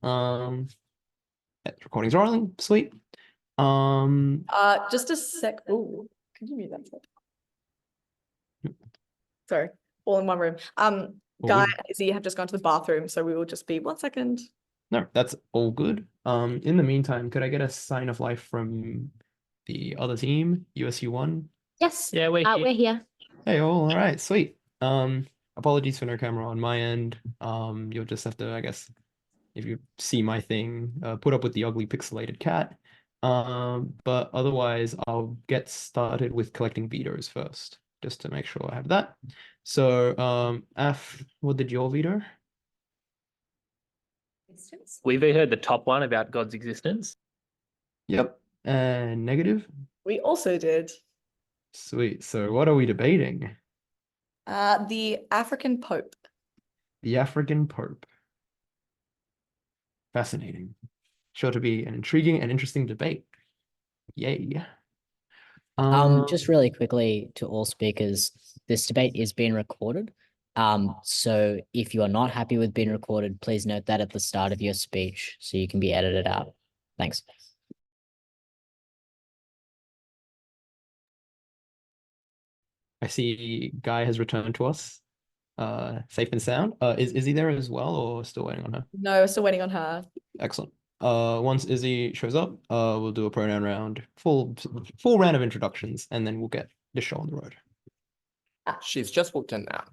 Recording's rolling. Sweet. Just a sec. Oh, could you mute that? Sorry, all in one room. Guy and Izzy have just gone to the bathroom, so we will just be 1 second. No, that's all good. In the meantime, could I get a sign of life from the other team, USU1? Yes. Yeah, we're here. Hey, all right, sweet. Apologies for no camera on my end. You'll just have to, I guess, if you see my thing, put up with the ugly pixelated cat. But otherwise, I'll get started with collecting vetoes first, just to make sure I have that. So, what did your veto? We vetoed the top one about God's existence. Yep. And negative? We also did. Sweet. So what are we debating? The African Pope. The African Pope. Fascinating. Sure to be an intriguing and interesting debate. Yay. Just really quickly to all speakers, this debate is being recorded. So if you are not happy with being recorded, please note that at the start of your speech so you can be edited out. Thanks. I see Guy has returned to us. Safe and sound. Is he there as well or still waiting on her? No, still waiting on her. Excellent. Once Izzy shows up, we'll do a pronoun round, full round of introductions, and then we'll get the show on the road. She's just walked in now.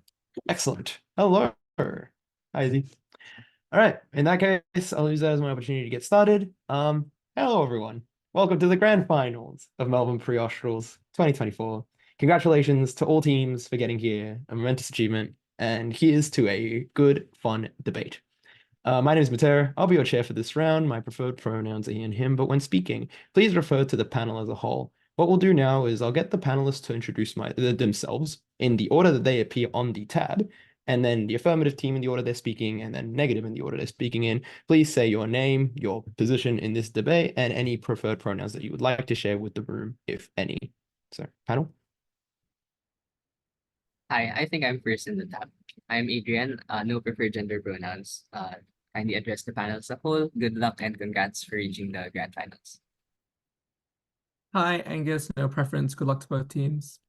Excellent. Hello. Hi, Izzy. All right. In that case, I'll use that as my opportunity to get started. Hello, everyone. Welcome to the grand finals of Melbourne Pre-Australs 2024. Congratulations to all teams for getting here, a momentous achievement, and here's to a good, fun debate. My name is Mateo. I'll be your chair for this round. My preferred pronouns are he and him, but when speaking, please refer to the panel as a whole. What we'll do now is I'll get the panelists to introduce themselves in the order that they appear on the tab, and then the affirmative team in the order they're speaking, and then negative in the order they're speaking in. Please say your name, your position in this debate, and any preferred pronouns that you would like to share with the room, if any. So, panel. Hi, I think I'm first in the tab. I'm Adrian, no preferred gender pronouns. Kindly address the panel as a whole. Good luck and congrats for reaching the grand finals. Hi, Angus, no preference. Good luck to both teams.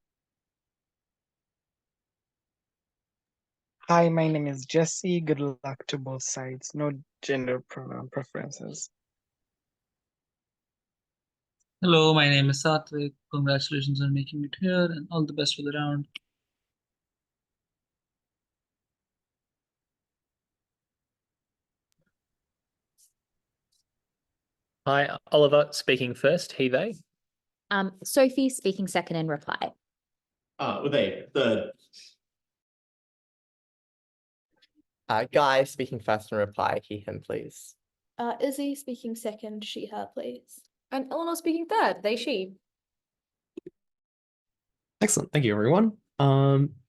Hi, my name is Jesse. Good luck to both sides. No gender pronoun preferences. Hello, my name is Saatvik. Congratulations on making it here and all the best for the round. Hi, Oliver speaking first, he, they. Sophie speaking second in reply. Udai, third. Guy speaking first in reply, he, him, please. Izzy speaking second, she, her, please. And Elanor speaking third, they, she. Excellent. Thank you, everyone.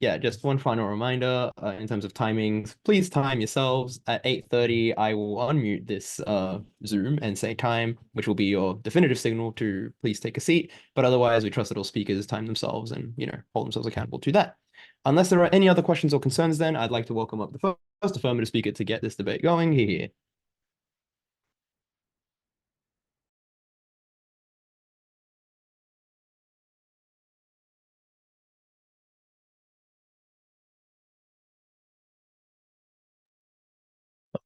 Yeah, just one final reminder in terms of timings. Please time yourselves. At 8:30, I will unmute this Zoom and say time, which will be your definitive signal to please take a seat. But otherwise, we trust that all speakers time themselves and, hold themselves accountable to that. Unless there are any other questions or concerns, then I'd like to welcome up the first affirmative speaker to get this debate going. Here.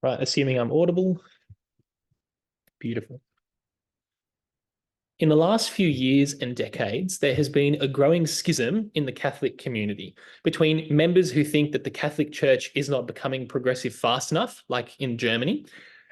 Right, assuming I'm audible. Beautiful. In the last few years and decades, there has been a growing schism in the Catholic community between members who think that the Catholic Church is not becoming progressive fast enough, like in Germany,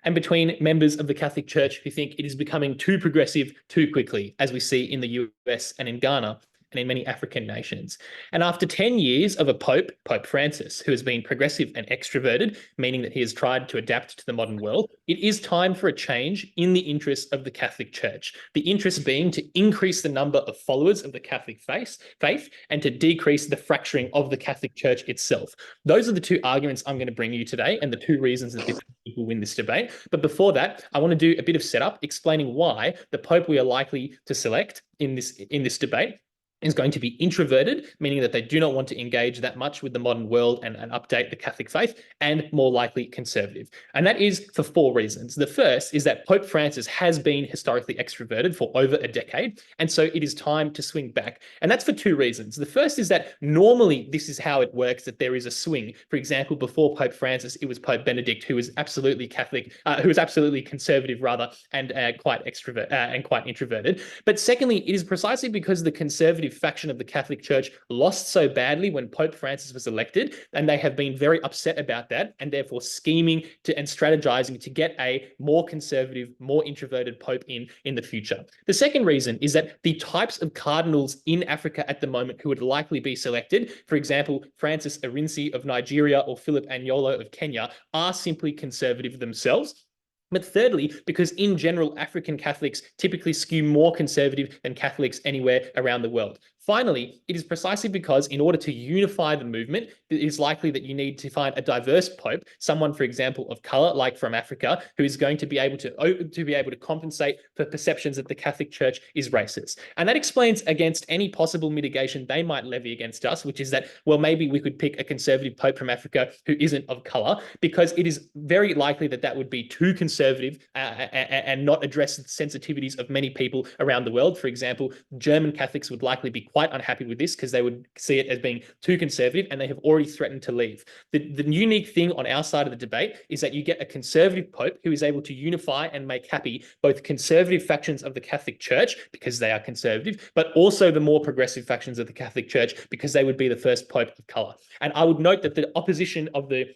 and between members of the Catholic Church who think it is becoming too progressive too quickly, as we see in the US and in Ghana, and in many African nations. And after 10 years of a Pope, Pope Francis, who has been progressive and extroverted, meaning that he has tried to adapt to the modern world, it is time for a change in the interests of the Catholic Church. The interest being to increase the number of followers of the Catholic faith and to decrease the fracturing of the Catholic Church itself. Those are the two arguments I'm going to bring you today and the two reasons that this will win this debate. But before that, I want to do a bit of setup explaining why the Pope we are likely to select in this debate is going to be introverted, meaning that they do not want to engage that much with the modern world and update the Catholic faith, and more likely conservative. And that is for 4 reasons. The first is that Pope Francis has been historically extroverted for over a decade, and so it is time to swing back. And that's for 2 reasons. The first is that normally this is how it works, that there is a swing. For example, before Pope Francis, it was Pope Benedict, who was absolutely Catholic, who was absolutely conservative rather, and quite extrovert and quite introverted. But secondly, it is precisely because the conservative faction of the Catholic Church lost so badly when Pope Francis was elected, and they have been very upset about that, and therefore scheming to and strategizing to get a more conservative, more introverted Pope in the future. The second reason is that the types of cardinals in Africa at the moment who would likely be selected, for example, Francis Arinsi of Nigeria or Philip Anyolo of Kenya, are simply conservative themselves. But thirdly, because in general, African Catholics typically skew more conservative than Catholics anywhere around the world. Finally, it is precisely because in order to unify the movement, it is likely that you need to find a diverse pope, someone, for example, of color, like from Africa, who is going to be able to compensate for perceptions that the Catholic Church is racist. And that explains against any possible mitigation they might levy against us, which is that, well, maybe we could pick a conservative pope from Africa who isn't of color, because it is very likely that that would be too conservative and not address the sensitivities of many people around the world. For example, German Catholics would likely be quite unhappy with this because they would see it as being too conservative, and they have already threatened to leave. The unique thing on our side of the debate is that you get a conservative pope who is able to unify and make happy both conservative factions of the Catholic Church, because they are conservative, but also the more progressive factions of the Catholic Church, because they would be the first pope of color. And I would note that the opposition of the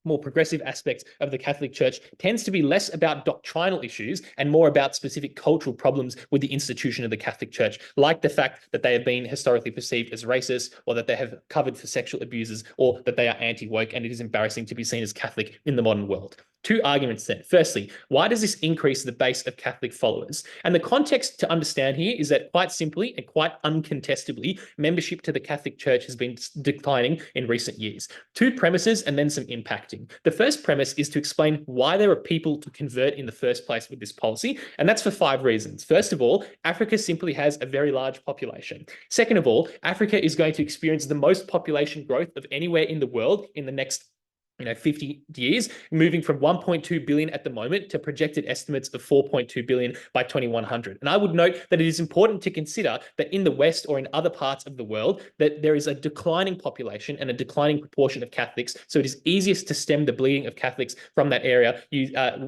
more progressive aspects of the Catholic Church tends to be less about doctrinal issues and more about specific cultural problems with the institution of the Catholic Church, like the fact that they have been historically perceived as racist, or that they have covered for sexual abuses, or that they are anti-woke, and it is embarrassing to be seen as Catholic in the modern world. 2 arguments then. Firstly, why does this increase the base of Catholic followers? And the context to understand here is that, quite simply and quite uncontestably, membership to the Catholic Church has been declining in recent years. 2 premises and then some impacting. The first premise is to explain why there are people to convert in the first place with this policy, and that's for 5 reasons. First of all, Africa simply has a very large population. Second of all, Africa is going to experience the most population growth of anywhere in the world in the next 50 years, moving from 1.2 billion at the moment to projected estimates of 4.2 billion by 2100. And I would note that it is important to consider that in the West or in other parts of the world, that there is a declining population and a declining proportion of Catholics. So it is easiest to stem the bleeding of Catholics from that area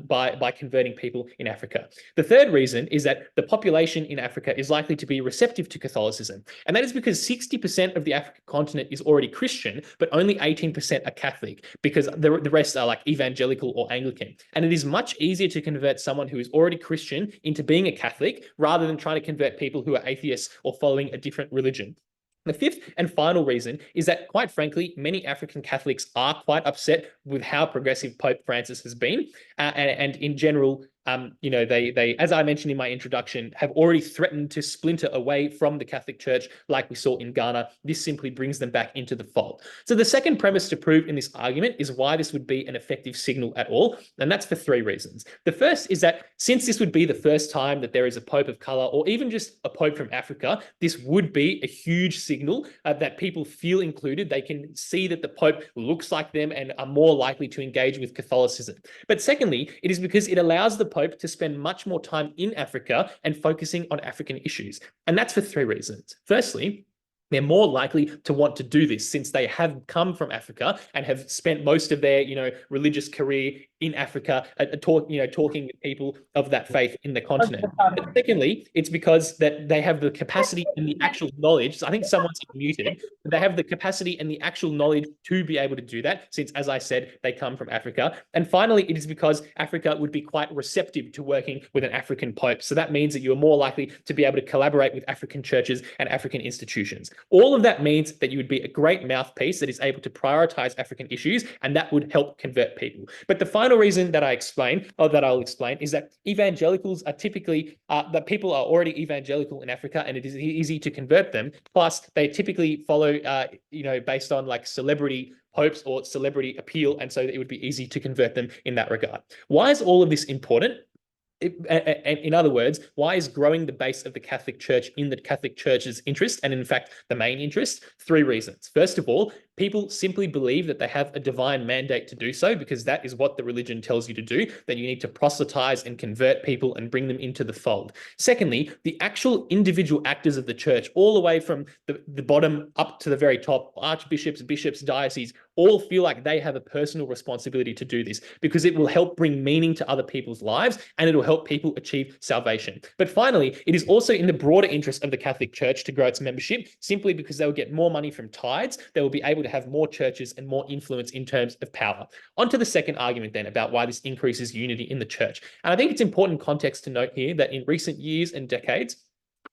by converting people in Africa. The third reason is that the population in Africa is likely to be receptive to Catholicism. And that is because 60% of the African continent is already Christian, but only 18% are Catholic, because the rest are like evangelical or Anglican. And it is much easier to convert someone who is already Christian into being a Catholic rather than trying to convert people who are atheists or following a different religion. The fifth and final reason is that, quite frankly, many African Catholics are quite upset with how progressive Pope Francis has been. And in general, they, as I mentioned in my introduction, have already threatened to splinter away from the Catholic Church, like we saw in Ghana. This simply brings them back into the fold. So the second premise to prove in this argument is why this would be an effective signal at all. And that's for 3 reasons. The first is that since this would be the first time that there is a Pope of color, or even just a Pope from Africa, this would be a huge signal that people feel included. They can see that the Pope looks like them and are more likely to engage with Catholicism. But secondly, it is because it allows the Pope to spend much more time in Africa and focusing on African issues. And that's for 3 reasons. Firstly, they're more likely to want to do this since they have come from Africa and have spent most of their, religious career in Africa, talking with people of that faith in the continent. But secondly, it's because that they have the capacity and the actual knowledge. So I think someone's muted. But they have the capacity and the actual knowledge to be able to do that, since, as I said, they come from Africa. And finally, it is because Africa would be quite receptive to working with an African pope. So that means that you're more likely to be able to collaborate with African churches and African institutions. All of that means that you would be a great mouthpiece that is able to prioritize African issues, and that would help convert people. But the final reason that I'll explain is that evangelicals are typically that people are already evangelical in Africa, and it is easy to convert them. Plus, they typically follow based on like celebrity popes or celebrity appeal, and so it would be easy to convert them in that regard. Why is all of this important? in other words, why is growing the base of the Catholic Church in the Catholic Church's interest, and in fact, the main interest? 3 reasons. First of all, people simply believe that they have a divine mandate to do so, because that is what the religion tells you to do, that you need to proselytize and convert people and bring them into the fold. Secondly, the actual individual actors of the church, all the way from the bottom up to the very top, archbishops, bishops, dioceses, all feel like they have a personal responsibility to do this, because it will help bring meaning to other people's lives and it'll help people achieve salvation. But finally, it is also in the broader interest of the Catholic Church to grow its membership, simply because they will get more money from tithes. They will be able to have more churches and more influence in terms of power. On to the second argument then about why this increases unity in the church. And I think it's important context to note here that in recent years and decades,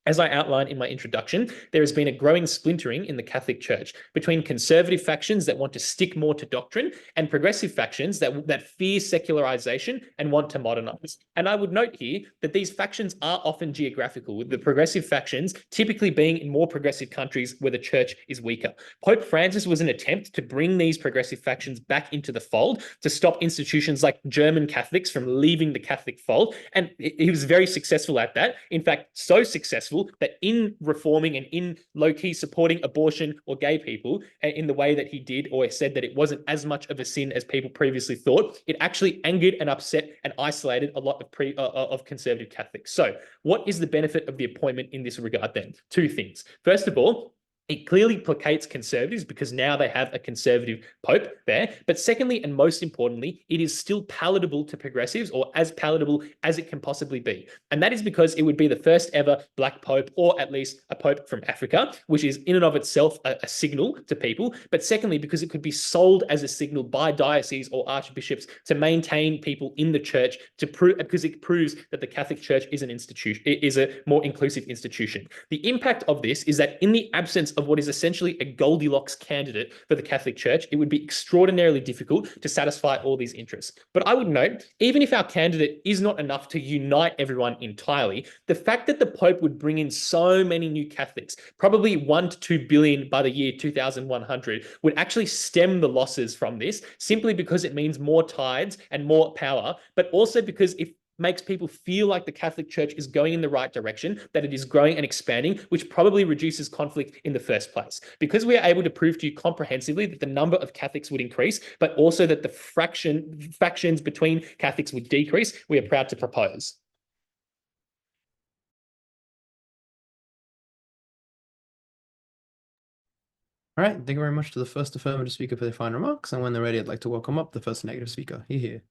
as I outlined in my introduction, there has been a growing splintering in the Catholic Church between conservative factions that want to stick more to doctrine and progressive factions that fear secularization and want to modernize. And I would note here that these factions are often geographical, with the progressive factions typically being in more progressive countries where the church is weaker. Pope Francis was an attempt to bring these progressive factions back into the fold, to stop institutions like German Catholics from leaving the Catholic fold. And he was very successful at that. In fact, so successful that in reforming and in low-key supporting abortion or gay people in the way that he did, or said that it wasn't as much of a sin as people previously thought, it actually angered and upset and isolated a lot of conservative Catholics. So what is the benefit of the appointment in this regard then? 2 things. First of all, it clearly placates conservatives because now they have a conservative pope there. But secondly, and most importantly, it is still palatable to progressives, or as palatable as it can possibly be. And that is because it would be the first ever black pope, or at least a pope from Africa, which is in and of itself a signal to people. But secondly, because it could be sold as a signal by dioceses or archbishops to maintain people in the church, to prove, because it proves that the Catholic Church is an institution, is a more inclusive institution. The impact of this is that in the absence of what is essentially a Goldilocks candidate for the Catholic Church, it would be extraordinarily difficult to satisfy all these interests. But I would note, even if our candidate is not enough to unite everyone entirely, the fact that the Pope would bring in so many new Catholics, probably 1 to 2 billion by the year 2100, would actually stem the losses from this, simply because it means more tithes and more power, but also because if makes people feel like the Catholic Church is going in the right direction, that it is growing and expanding, which probably reduces conflict in the first place. Because we are able to prove to you comprehensively that the number of Catholics would increase, but also that the factions between Catholics would decrease, we are proud to propose. All right, thank you very much to the first affirmative speaker for their final remarks. And when they're ready, I'd like to welcome up the first negative speaker. Here.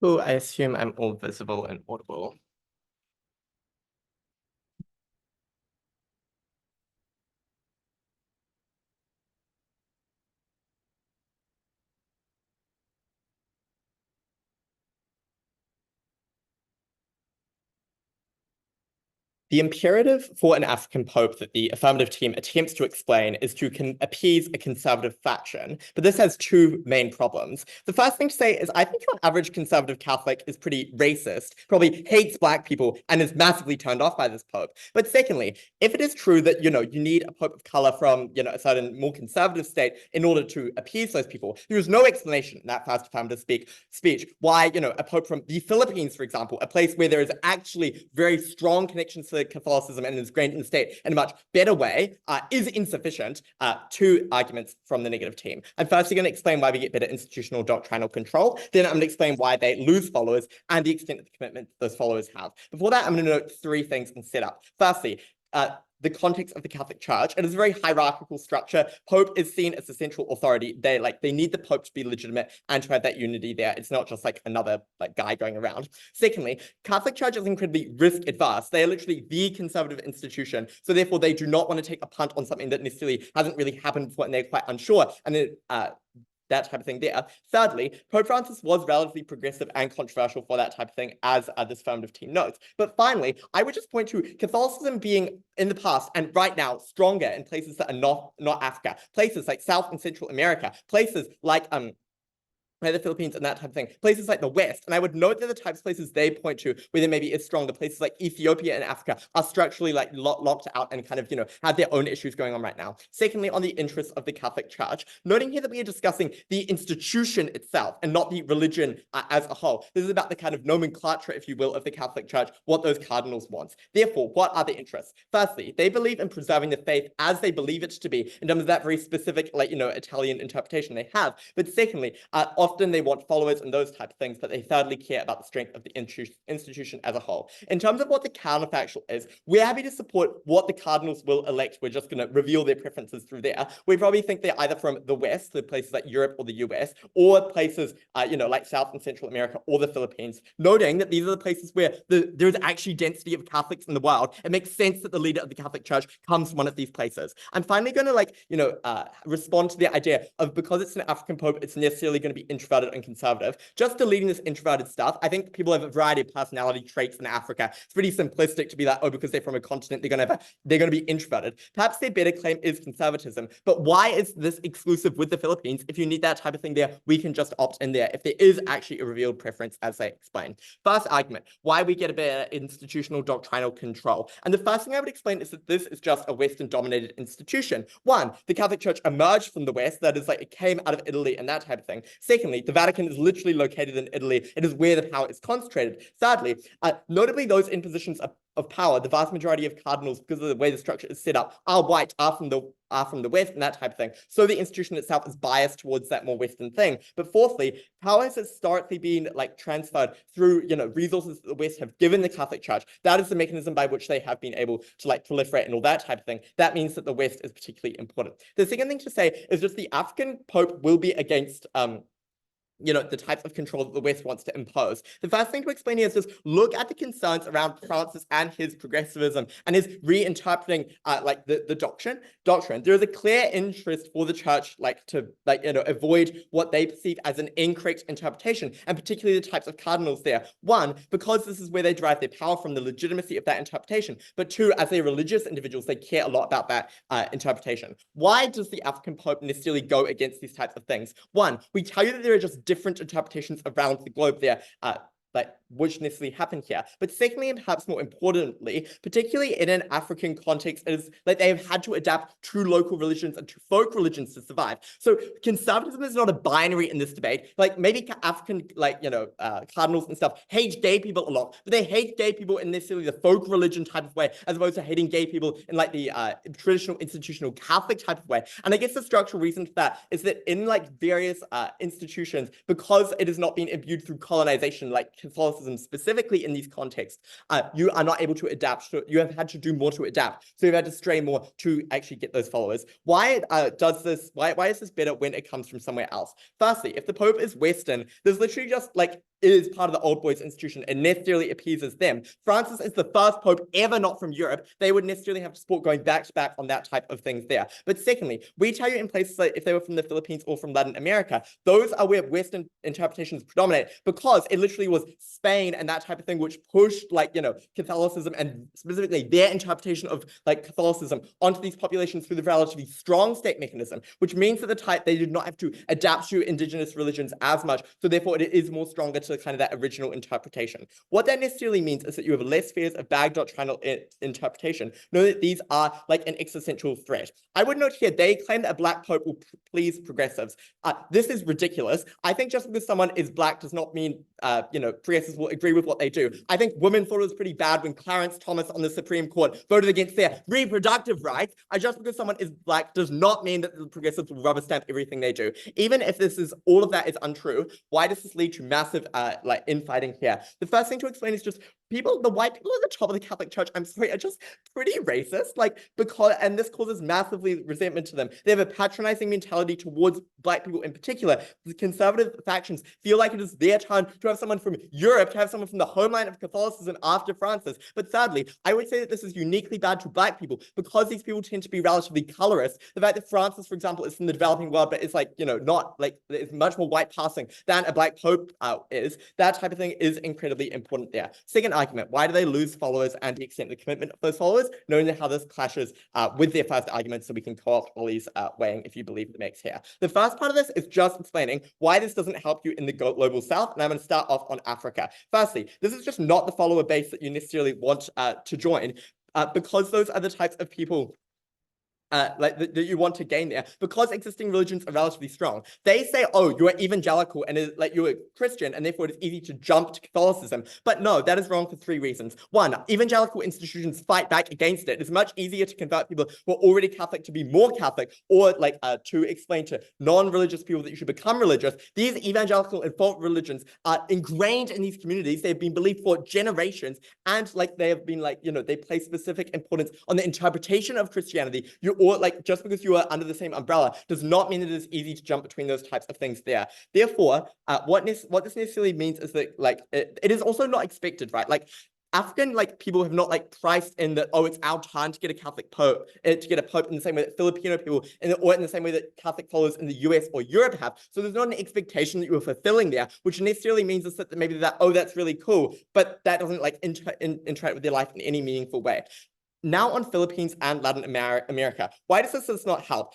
Oh, I assume I'm all visible and audible. The imperative for an African pope that the affirmative team attempts to explain is to appease a conservative faction, but this has 2 main problems. The first thing to say is I think your average conservative Catholic is pretty racist, probably hates Black people, and is massively turned off by this pope. But secondly, if it is true that, you need a pope of color from, a certain more conservative state in order to appease those people, there is no explanation in that first affirmative speech why, a pope from the Philippines, for example, a place where there is actually very strong connections to into Catholicism and is ingrained in the state in a much better way is insufficient. Two arguments from the negative team. I'm firstly going to explain why we get better institutional doctrinal control. Then I'm going to explain why they lose followers and the extent of the commitment those followers have. Before that, I'm going to note three things in setup. Firstly, the context of the Catholic Church. It is a very hierarchical structure. Pope is seen as the central authority. They need the Pope to be legitimate and to have that unity there. It's not just like another guy going around. Secondly, Catholic Church is incredibly risk adverse. They are literally the conservative institution. So therefore, they do not want to take a punt on something that necessarily hasn't really happened before and they're quite unsure. And then that type of thing there. Thirdly, Pope Francis was relatively progressive and controversial for that type of thing, as this affirmative team notes. But finally, I would just point to Catholicism being in the past and right now stronger in places that are not Africa, places like South and Central America, places like the Philippines and that type of thing, places like the West. And I would note that the types of places they point to where they maybe is strong, the places like Ethiopia and Africa are structurally locked out and kind of, have their own issues going on right now. Secondly, on the interests of the Catholic Church, noting here that we are discussing the institution itself and not the religion as a whole. This is about the kind of nomenclature, if you will, of the Catholic Church, what those cardinals want. Therefore, what are the interests? Firstly, they believe in preserving the faith as they believe it to be in terms of that very specific, Italian interpretation they have. But secondly, often they want followers and those type of things, but they thirdly care about the strength of the institution as a whole. In terms of what the counterfactual is, we're happy to support what the cardinals will elect. We're just going to reveal their preferences through there. We probably think they're either from the West, so places like Europe or the US, or places, like South and Central America or the Philippines, noting that these are the places where there's actually density of Catholics in the world. It makes sense that the leader of the Catholic Church comes from one of these places. I'm finally going to respond to the idea of because it's an African Pope, it's necessarily going to be introverted and conservative. Just deleting this introverted stuff, I think people have a variety of personality traits in Africa. It's pretty simplistic to be like, oh, because they're from a continent, they're going to be introverted. Perhaps their better claim is conservatism. But why is this exclusive with the Philippines? If you need that type of thing there, we can just opt in there if there is actually a revealed preference, as they explain. First argument, why we get a better institutional doctrinal control. And the first thing I would explain is that this is just a Western-dominated institution. One, the Catholic Church emerged from the West, that is it came out of Italy and that type of thing. Secondly, the Vatican is literally located in Italy. It is where the power is concentrated. Thirdly, notably those in positions of power, the vast majority of cardinals, because of the way the structure is set up, are white, are from the West and that type of thing. So the institution itself is biased towards that more Western thing. But fourthly, power has historically been transferred through, resources that the West have given the Catholic Church. That is the mechanism by which they have been able to proliferate and all that type of thing. That means that the West is particularly important. The second thing to say is just the African Pope will be against the types of control that the West wants to impose. The first thing to explain here is just look at the concerns around Francis and his progressivism and his reinterpreting the doctrine. There is a clear interest for the church to avoid what they perceive as an incorrect interpretation, and particularly the types of cardinals there. One, because this is where they derive their power from, the legitimacy of that interpretation. But two, as they're religious individuals, they care a lot about that interpretation. Why does the African Pope necessarily go against these types of things? One, we tell you that there are just different interpretations around the globe there, which necessarily happen here. But secondly, and perhaps more importantly, particularly in an African context, it is they have had to adapt to local religions and to folk religions to survive. So conservatism is not a binary in this debate. Maybe African, cardinals and stuff hate gay people a lot, but they hate gay people in necessarily the folk religion type of way, as opposed to hating gay people in the traditional institutional Catholic type of way. And I guess the structural reason for that is that in various institutions, because it has not been imbued through colonization, like Catholicism specifically in these contexts, you are not able to adapt. You have had to do more to adapt. So you've had to stray more to actually get those followers. Why is this better when it comes from somewhere else? Firstly, if the Pope is Western, there's literally just it is part of the old boys institution. It necessarily appeases them. Francis is the first Pope ever not from Europe. They would necessarily have to support going back to back on that type of things there. But secondly, we tell you in places if they were from the Philippines or from Latin America, those are where Western interpretations predominate, because it literally was Spain and that type of thing which pushed Catholicism and specifically their interpretation of Catholicism onto these populations through the relatively strong state mechanism, which means that they did not have to adapt to indigenous religions as much. So therefore it is more stronger to kind of that original interpretation. What that necessarily means is that you have less fears of bad doctrinal interpretation. Know that these are like an existential threat. I would note here, they claim that a black pope will please progressives. This is ridiculous. I think just because someone is black does not mean, progressives will agree with what they do. I think women thought it was pretty bad when Clarence Thomas on the Supreme Court voted against their reproductive rights. Just because someone is black does not mean that the progressives will rubber stamp everything they do. Even if all of that is untrue, why does this lead to massive infighting here? The first thing to explain is just the white people at the top of the Catholic Church, I'm sorry, are just pretty racist, and this causes massively resentment to them. They have a patronizing mentality towards black people in particular. The conservative factions feel like it is their turn to have someone from Europe, to have someone from the homeland of Catholicism after Francis. But sadly, I would say that this is uniquely bad to black people because these people tend to be relatively colorist. The fact that Francis, for example, is from the developing world, but it's it's much more white passing than a black pope is. That type of thing is incredibly important there. Second argument, why do they lose followers and the extent of the commitment of those followers? Knowing how this clashes with their first argument, so we can co-opt Ollie's weighing if you believe the mix here. The first part of this is just explaining why this doesn't help you in the global south, and I'm going to start off on Africa. Firstly, this is just not the follower base that you necessarily want to join, because those are the types of people that you want to gain there, because existing religions are relatively strong. They say, oh, you're evangelical and you're a Christian, and therefore it's easy to jump to Catholicism. But no, that is wrong for three reasons. One, evangelical institutions fight back against it. It's much easier to convert people who are already Catholic to be more Catholic, or to explain to non-religious people that you should become religious. These evangelical and folk religions are ingrained in these communities. They've been believed for generations, and they have been they place specific importance on the interpretation of Christianity. Just because you are under the same umbrella does not mean that it is easy to jump between those types of things there. Therefore, what this necessarily means is that it is also not expected, right? African people have not priced in that, oh, it's our time to get a Catholic pope, to get a pope in the same way that Filipino people or in the same way that Catholic followers in the US or Europe have. So there's not an expectation that you are fulfilling there, which necessarily means that maybe that's really cool, but that doesn't interact with their life in any meaningful way. Now on Philippines and Latin America, why does this not help?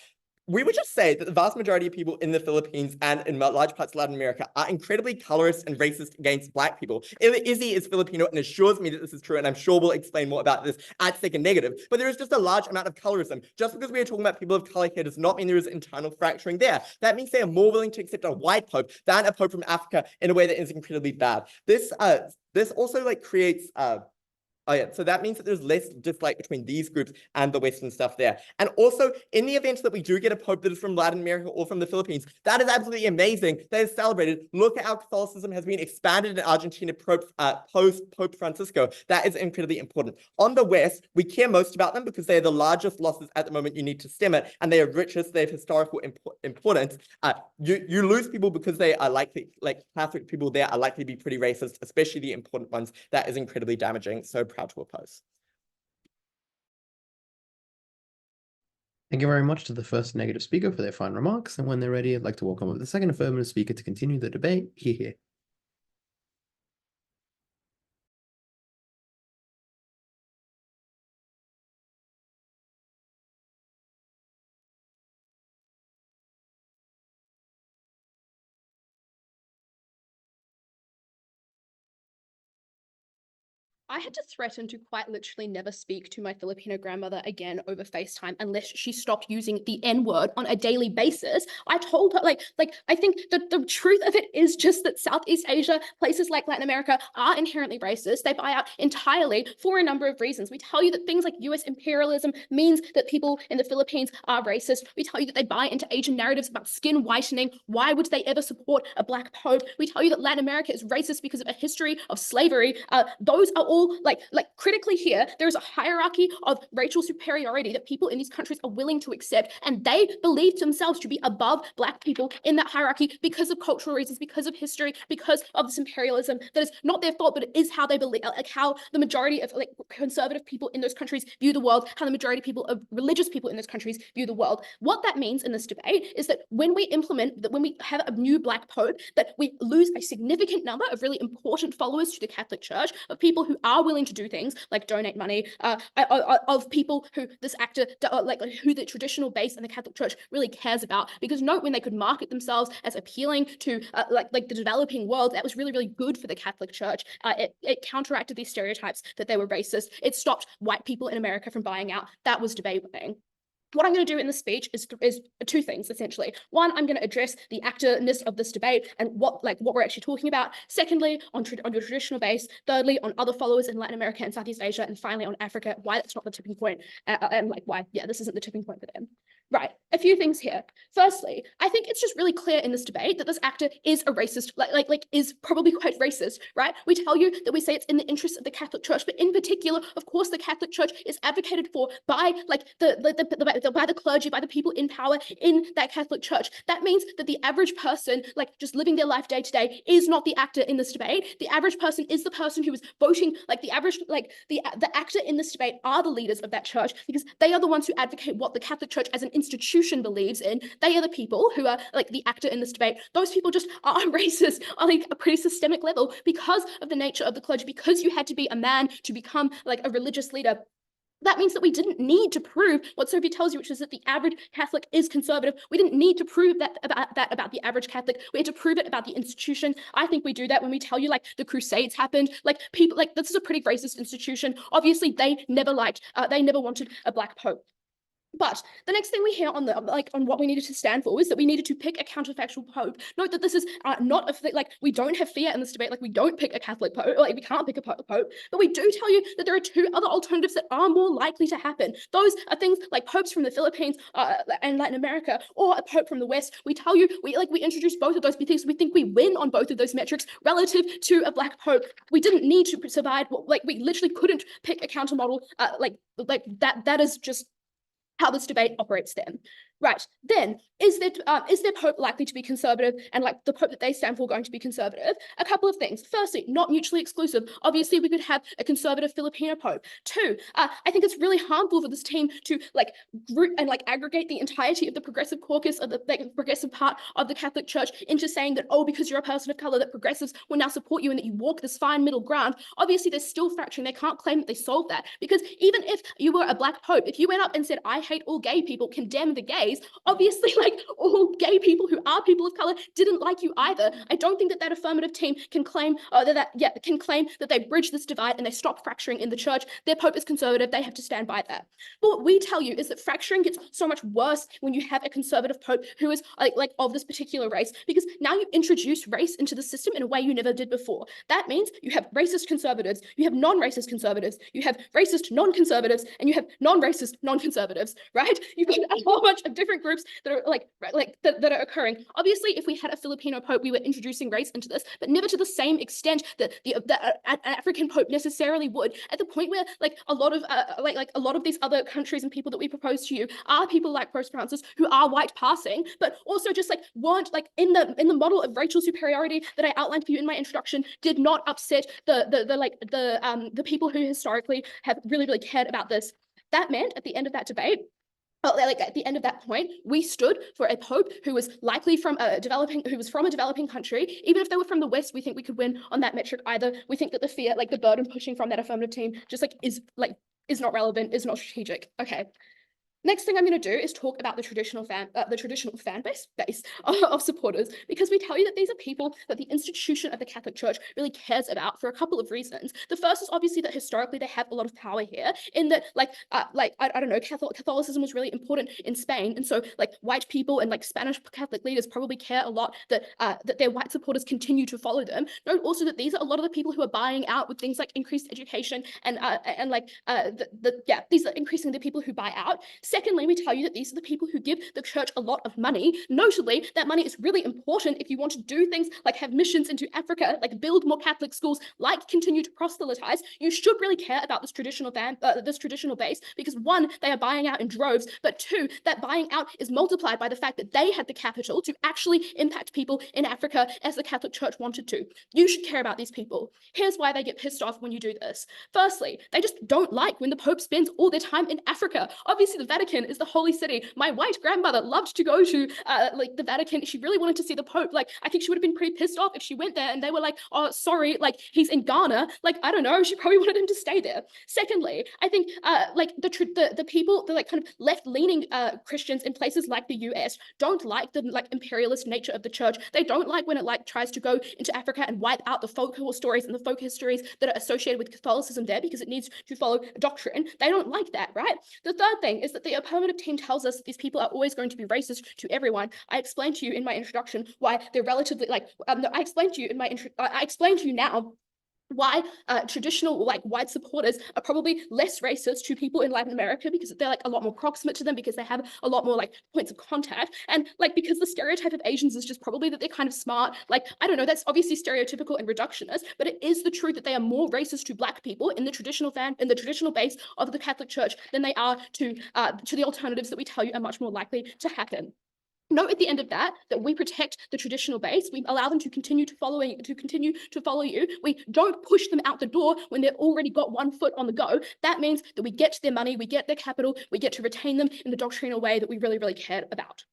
We would just say that the vast majority of people in the Philippines and in large parts of Latin America are incredibly colorist and racist against black people. Izzy is Filipino and assures me that this is true, and I'm sure we'll explain more about this at second negative, but there is just a large amount of colorism. Just because we are talking about people of color here does not mean there is internal fracturing there. That means they are more willing to accept a white pope than a pope from Africa in a way that is incredibly bad. This also creates so that means that there's less dislike between these groups and the Western stuff there. And also, in the event that we do get a pope that is from Latin America or from the Philippines, that is absolutely amazing. That is celebrated. Look at how Catholicism has been expanded in Argentina post Pope Francisco. That is incredibly important. On the West, we care most about them because they are the largest losses at the moment. You need to stem it, and they are richest. They have historical importance. You lose people because they are likely, Catholic people there are likely to be pretty racist, especially the important ones. That is incredibly damaging. So proud to oppose. Thank you very much to the first negative speaker for their fine remarks, and when they're ready, I'd like to welcome up the second affirmative speaker to continue the debate. Here. I had to threaten to quite literally never speak to my Filipino grandmother again over FaceTime unless she stopped using the N-word on a daily basis. I told her, I think that the truth of it is just that Southeast Asia, places like Latin America, are inherently racist. They buy out entirely for a number of reasons. We tell you that things like US imperialism means that people in the Philippines are racist. We tell you that they buy into Asian narratives about skin whitening. Why would they ever support a black pope? We tell you that Latin America is racist because of a history of slavery. Those are all critically here, there is a hierarchy of racial superiority that people in these countries are willing to accept, and they believe themselves to be above black people in that hierarchy because of cultural reasons, because of history, because of this imperialism that is not their fault, but it is how they believe, how the majority of conservative people in those countries view the world, how the majority of people of religious people in those countries view the world. What that means in this debate is that when we have a new black pope, that we lose a significant number of really important followers to the Catholic Church, of people who are willing to do things like donate money, of people who this actor, who the traditional base and the Catholic Church really cares about. Because note, when they could market themselves as appealing to the developing world, that was really, really good for the Catholic Church. It counteracted these stereotypes that they were racist. It stopped white people in America from buying out. That was debate winning. What I'm going to do in this speech is two things, essentially. One, I'm going to address the actorness of this debate and what we're actually talking about. Secondly, on your traditional base. Thirdly, on other followers in Latin America and Southeast Asia. And finally, on Africa, why that's not the tipping point, and why, this isn't the tipping point for them. Right, a few things here. Firstly, I think it's just really clear in this debate that this actor is a racist, is probably quite racist, right? We tell you that we say it's in the interest of the Catholic Church, but in particular, of course, the Catholic Church is advocated for by by the clergy, by the people in power in that Catholic Church. That means that the average person, just living their life day to day, is not the actor in this debate. The average person is the person who is voting. The actor in this debate are the leaders of that church, because they are the ones who advocate what the Catholic Church as an institution believes in. They are the people who are the actor in this debate. Those people just are racist on a pretty systemic level because of the nature of the clergy, because you had to be a man to become a religious leader. That means that we didn't need to prove what Sophie tells you, which is that the average Catholic is conservative. We didn't need to prove that about the average Catholic. We had to prove it about the institution. I think we do that when we tell you the Crusades happened. People this is a pretty racist institution. Obviously, they never wanted a black pope. But the next thing we hear on on what we needed to stand for is that we needed to pick a counterfactual pope. Note that this is not we don't have fear in this debate. We don't pick a Catholic pope. We can't pick a pope. But we do tell you that there are two other alternatives that are more likely to happen. Those are things like popes from the Philippines and Latin America, or a pope from the West. We tell you we introduce both of those because we think we win on both of those metrics relative to a black pope. We didn't need to survive. We literally couldn't pick a counter model. That is just how this debate operates then. Right, then, is their pope likely to be conservative, and the pope that they stand for going to be conservative? A couple of things. Firstly, not mutually exclusive. Obviously, we could have a conservative Filipino pope. Two, I think it's really harmful for this team to group and aggregate the entirety of the progressive caucus of the progressive part of the Catholic Church into saying that, oh, because you're a person of color, that progressives will now support you and that you walk this fine middle ground. Obviously, they're still fracturing. They can't claim that they solved that, because even if you were a black pope, if you went up and said, I hate all gay people, condemn the gays, obviously all gay people who are people of color didn't like you either. I don't think that affirmative team can claim that they bridge this divide and they stop fracturing in the church. Their pope is conservative. They have to stand by that. But what we tell you is that fracturing gets so much worse when you have a conservative pope who is of this particular race, because now you introduce race into the system in a way you never did before. That means you have racist conservatives, you have non-racist conservatives, you have racist non-conservatives, and you have non-racist non-conservatives, right? You've got a whole bunch of different groups that are that are occurring. Obviously, if we had a Filipino pope, we were introducing race into this, but never to the same extent that an African pope necessarily would. At the point where a lot of these other countries and people that we propose to you are people like Pope Francis, who are white passing, but also just weren't in the model of racial superiority that I outlined for you in my introduction, did not upset the people who historically have really cared about this. That meant at the end of that debate, at the end of that point, we stood for a pope who was likely from a developing country. Even if they were from the West, we think we could win on that metric either. We think that the fear, the burden pushing from that affirmative team just is not relevant, is not strategic. Okay. Next thing I'm going to do is talk about the traditional fan base of supporters, because we tell you that these are people that the institution of the Catholic Church really cares about for a couple of reasons. The first is obviously that historically they have a lot of power here, in that I don't know, Catholicism was really important in Spain, and so white people and Spanish Catholic leaders probably care a lot that that their white supporters continue to follow them. Note also that these are a lot of the people who are buying out with things like increased education and these are increasingly the people who buy out. Secondly, we tell you that these are the people who give the church a lot of money. Notably, that money is really important if you want to do things like have missions into Africa, build more Catholic schools, continue to proselytize. You should really care about this traditional base, because one, they are buying out in droves, but two, that buying out is multiplied by the fact that they had the capital to actually impact people in Africa as the Catholic Church wanted to. You should care about these people. Here's why they get pissed off when you do this. Firstly, they just don't like when the Pope spends all their time in Africa. Obviously, the Vatican Vatican is the holy city. My white grandmother loved to go to like the Vatican. She really wanted to see the Pope. Like, I think she would have been pretty pissed off if she went there and they were like, oh, sorry, like he's in Ghana. Like, I don't know, she probably wanted him to stay there. Secondly, I think like the people, the like kind of left-leaning Christians in places like the US don't like the like imperialist nature of the church. They don't like when it like tries to go into Africa and wipe out the folklore stories and the folk histories that are associated with Catholicism there because it needs to follow doctrine. They don't like that, right? The third thing is that the affirmative team tells us these people are always going to be racist to everyone. I explained to you in my introduction why they're relatively like, no, I explained to you in my I explained to you now why traditional like white supporters are probably less racist to people in Latin America because they're like a lot more proximate to them, because they have a lot more like points of contact, and like because the stereotype of Asians is just probably that they're kind of smart. Like, I don't know, that's obviously stereotypical and reductionist, but it is the truth that they are more racist to Black people in the traditional base of the Catholic Church than they are to the alternatives that we tell you are much more likely to happen. Note at the end of that we protect the traditional base. We allow them to continue to follow you. We don't push them out the door when they've already got one foot on the go. That means that we get their money, we get their capital, we get to retain them in the doctrinal way that we really, really cared about.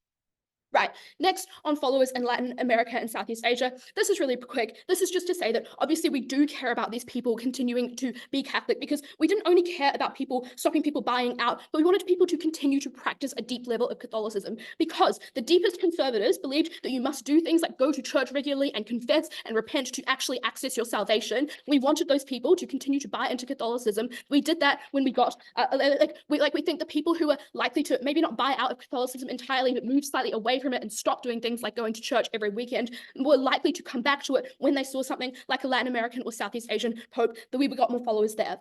Right, next on followers in Latin America and Southeast Asia. This is really quick. This is just to say that obviously we do care about these people continuing to be Catholic, because we didn't only care about people stopping people buying out, but we wanted people to continue to practice a deep level of Catholicism, because the deepest conservatives believed that you must do things like go to church regularly and confess and repent to actually access your salvation. We wanted those people to continue to buy into Catholicism. We did that when we got, we think the people who are likely to maybe not buy out of Catholicism entirely, but move slightly away from it and stop doing things like going to church every weekend, were likely to come back to it when they saw something like a Latin American or Southeast Asian Pope, that we got more followers there.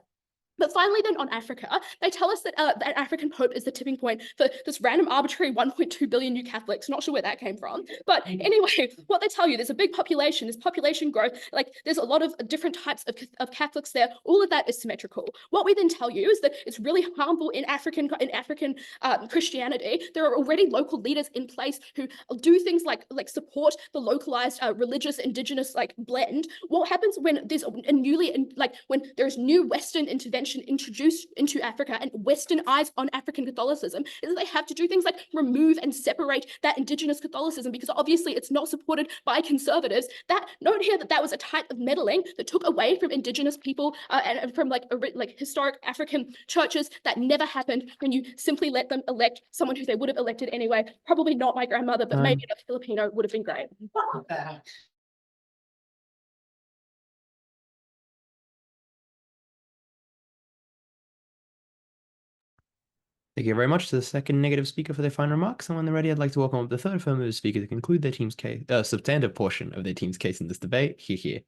But finally, then on Africa, they tell us that that African Pope is the tipping point for this random arbitrary 1.2 billion new Catholics. Not sure where that came from. But anyway, what they tell you, there's a big population, there's population growth, like there's a lot of different types of Catholics there. All of that is symmetrical. What we then tell you is that it's really harmful in African Christianity. There are already local leaders in place who do things like support the localized religious indigenous like blend. What happens when there's when there's new Western intervention introduced into Africa and Western eyes on African Catholicism, is that they have to do things like remove and separate that indigenous Catholicism, because obviously it's not supported by conservatives. That note here that was a type of meddling that took away from indigenous people and from like historic African churches. That never happened when you simply let them elect someone who they would have elected anyway. Probably not my grandmother, but maybe a Filipino would have been great. Thank you very much to the second negative speaker for their final remarks. And when they're ready, I'd like to welcome up the third affirmative speaker to conclude their team's case, substantive portion of their team's case in this debate. Here.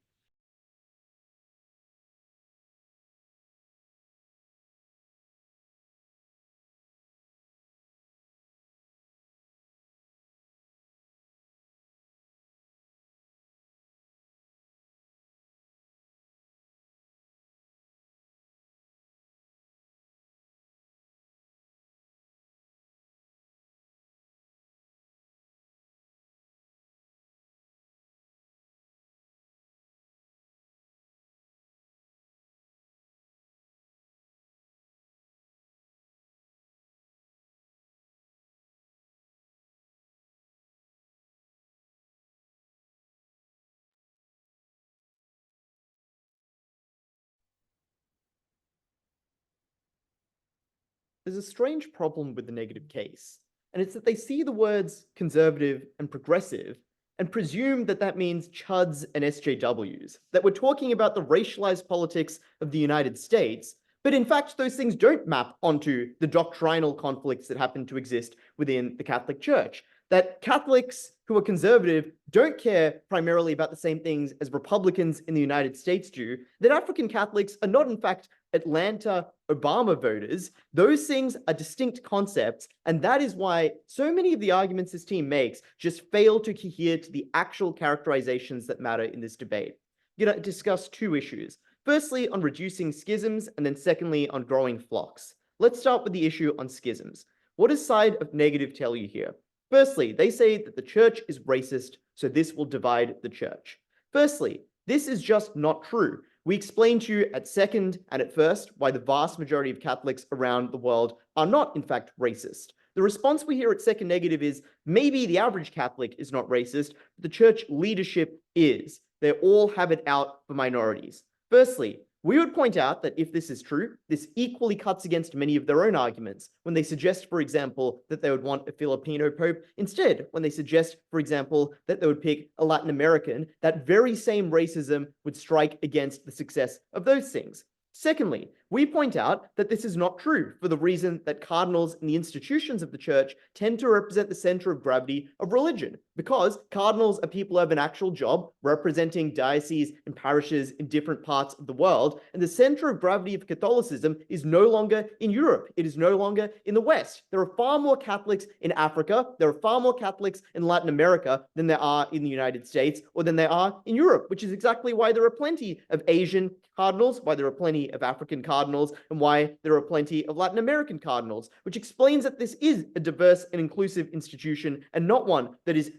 There's a strange problem with the negative case, and it's that they see the words conservative and progressive and presume that that means chuds and SJWs, that we're talking about the racialized politics of the United States, but in fact those things don't map onto the doctrinal conflicts that happen to exist within the Catholic Church. That Catholics who are conservative don't care primarily about the same things as Republicans in the United States do, that African Catholics are not in fact Atlanta Obama voters. Those things are distinct concepts, and that is why so many of the arguments this team makes just fail to adhere to the actual characterizations that matter in this debate. I'm going to discuss two issues. Firstly, on reducing schisms, and then secondly, on growing flocks. Let's start with the issue on schisms. What does side of negative tell you here? Firstly, they say that the church is racist, so this will divide the church. Firstly, this is just not true. We explained to you at second and at first why the vast majority of Catholics around the world are not, in fact, racist. The response we hear at second negative is maybe the average Catholic is not racist, but the church leadership is. They all have it out for minorities. Firstly, we would point out that if this is true, this equally cuts against many of their own arguments when they suggest, for example, that they would want a Filipino pope. Instead, when they suggest, for example, that they would pick a Latin American, that very same racism would strike against the success of those things. Secondly, we point out that this is not true for the reason that cardinals and the institutions of the church tend to represent the center of gravity of religion, because cardinals are people who have an actual job representing dioceses and parishes in different parts of the world, and the center of gravity of Catholicism is no longer in Europe. It is no longer in the West. There are far more Catholics in Africa, there are far more Catholics in Latin America than there are in the United States or than there are in Europe, which is exactly why there are plenty of Asian cardinals, why there are plenty of African cardinals, and why there are plenty of Latin American cardinals, which explains that this is a diverse and inclusive institution and not one that is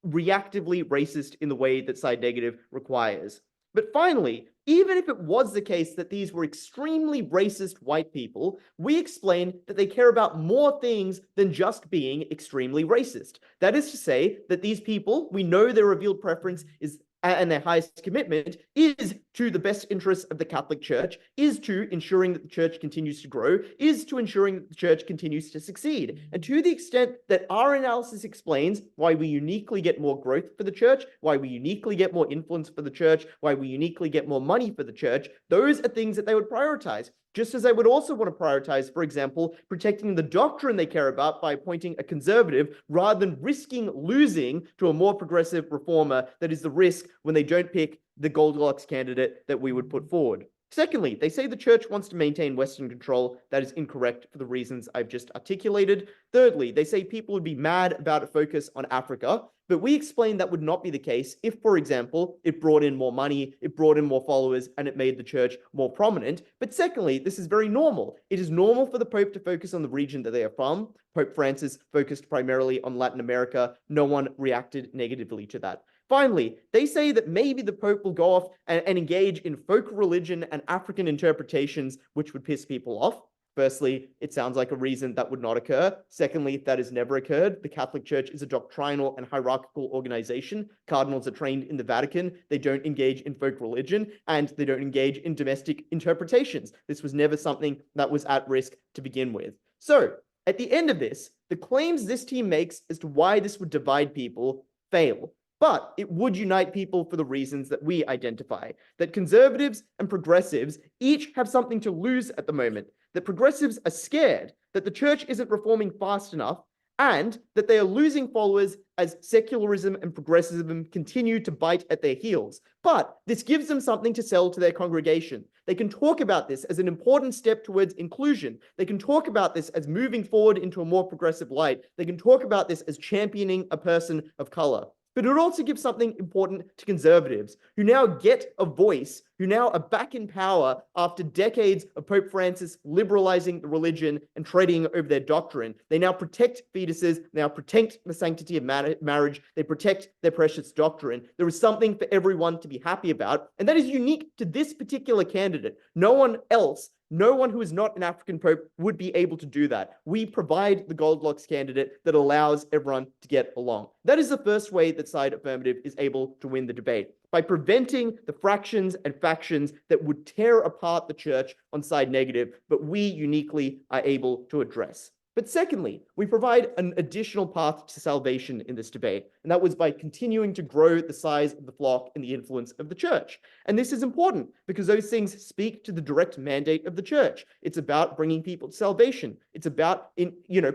reactively racist in the way that side negative requires. But finally, even if it was the case that these were extremely racist white people, we explain that they care about more things than just being extremely racist. That is to say that these people, we know their revealed preference is and their highest commitment is to the best interests of the Catholic Church, is to ensuring that the church continues to grow, is to ensuring that the church continues to succeed. And to the extent that our analysis explains why we uniquely get more growth for the church, why we uniquely get more influence for the church, why we uniquely get more money for the church, those are things that they would prioritize. Just as they would also want to prioritize, for example, protecting the doctrine they care about by appointing a conservative rather than risking losing to a more progressive reformer that is the risk when they don't pick the Goldilocks candidate that we would put forward. Secondly, they say the church wants to maintain Western control. That is incorrect for the reasons I've just articulated. Thirdly, they say people would be mad about a focus on Africa, but we explain that would not be the case if, for example, it brought in more money, it brought in more followers, and it made the church more prominent. But secondly, this is very normal. It is normal for the Pope to focus on the region that they are from. Pope Francis focused primarily on Latin America. No one reacted negatively to that. Finally, they say that maybe the Pope will go off and engage in folk religion and African interpretations, which would piss people off. Firstly, it sounds like a reason that would not occur. Secondly, that has never occurred. The Catholic Church is a doctrinal and hierarchical organization. Cardinals are trained in the Vatican. They don't engage in folk religion, and they don't engage in domestic interpretations. This was never something that was at risk to begin with. So, at the end of this, the claims this team makes as to why this would divide people fail. But it would unite people for the reasons that we identify, that conservatives and progressives each have something to lose at the moment, that progressives are scared that the church isn't reforming fast enough, and that they are losing followers as secularism and progressivism continue to bite at their heels. But this gives them something to sell to their congregation. They can talk about this as an important step towards inclusion. They can talk about this as moving forward into a more progressive light. They can talk about this as championing a person of color. But it also gives something important to conservatives who now get a voice, who now are back in power after decades of Pope Francis liberalizing the religion and treading over their doctrine. They now protect fetuses, they now protect the sanctity of marriage, they protect their precious doctrine. There is something for everyone to be happy about, and that is unique to this particular candidate. No one else, no one who is not an African pope would be able to do that. We provide the Goldilocks candidate that allows everyone to get along. That is the first way that side affirmative is able to win the debate, by preventing the fractions and factions that would tear apart the church on side negative, but we uniquely are able to address. But secondly, we provide an additional path to salvation in this debate, and that was by continuing to grow the size of the flock and the influence of the church. And this is important because those things speak to the direct mandate of the church. It's about bringing people to salvation. It's about,